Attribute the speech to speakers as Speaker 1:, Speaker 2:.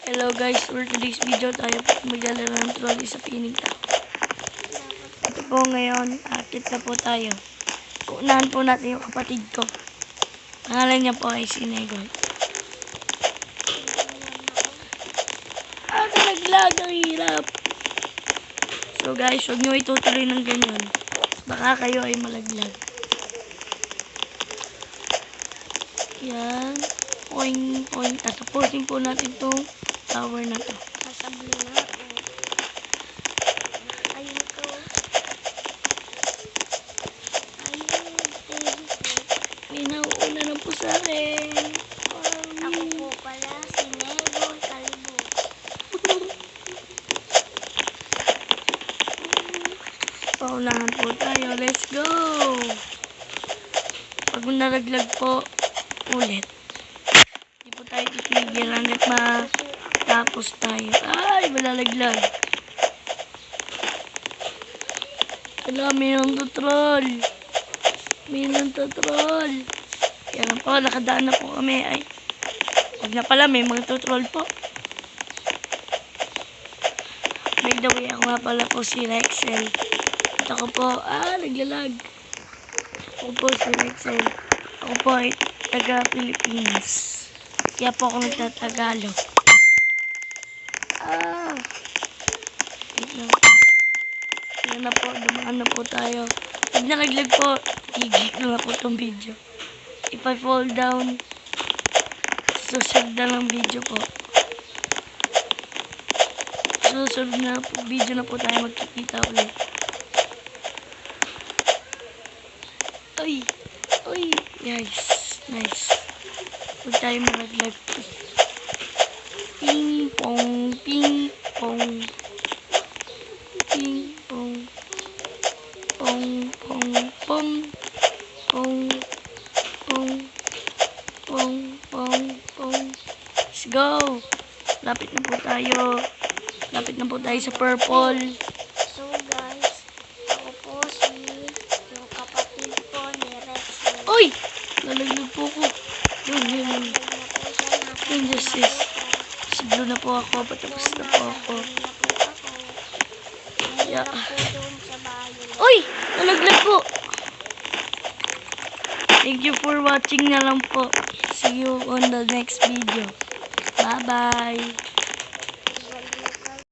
Speaker 1: Hello guys, for today's video tayo maglalaro ng trolley sa pinig tao. Ito po ngayon, akit na po tayo. Unahan po natin yung kapatid ko. Pangalan niya po ay si Negoy. Naglag, ang hirap. So guys, huwag nyo itutuloy ng ganyan. Baka kayo ay malaglag. Yan. Point. Tapusin po natin itong tower na to.
Speaker 2: Masabli na ako. Ayun ko.
Speaker 1: May nauuna na po sa akin.
Speaker 2: Ako po pala si Negoy Kalbo.
Speaker 1: Paunahan po tayo. Let's go! Pag nalaglag po ulit, hindi po tayo titigil hanggat matapos tayo. Ay, malalaglag. Wala, mayroong tutrol. Mayroong tutrol. Yan po, nakadaan na po kami. Ay, huwag na pala, may mga tutrol po. By the way, ako nga pala po si Rexel. At ako po, naglalag. Ako po si Rexel. Ako po ay taga-Pilipinas. Kaya po ako nagtatagalog. Wait lang. Yan na po, dumaan na po tayo. Pag nalaglag po, tigil na po itong video. If I fall down, susunod na lang video po. Susunod na po, video na po tayo magkikita ulit. Uy, nice. Huwag tayo malaglag. Ping pong. Ping pong. Let's go. Lapit na po tayo sa purple.
Speaker 2: So guys, ako po yung kapatid ko ni Rexel.
Speaker 1: Uy! Lalaglag po ko. Yun. Justice. Si blue na po ako. Patapos na po ako. Yeah. Uy! Nalaglag po. Thank you for watching na lang po. See you on the next video. Bye-bye.